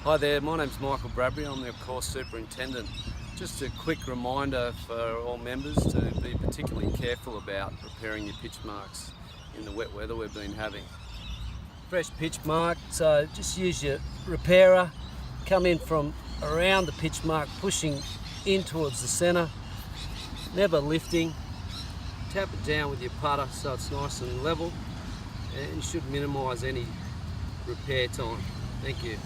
Hi there, my name's Michael Bradbury, I'm the course superintendent. Just a quick reminder for all members to be particularly careful about repairing your pitch marks in the wet weather we've been having. Fresh pitch mark, so just use your repairer, come in from around the pitch mark, pushing in towards the centre, never lifting, tap it down with your putter so it's nice and level, and you should minimise any repair time. Thank you.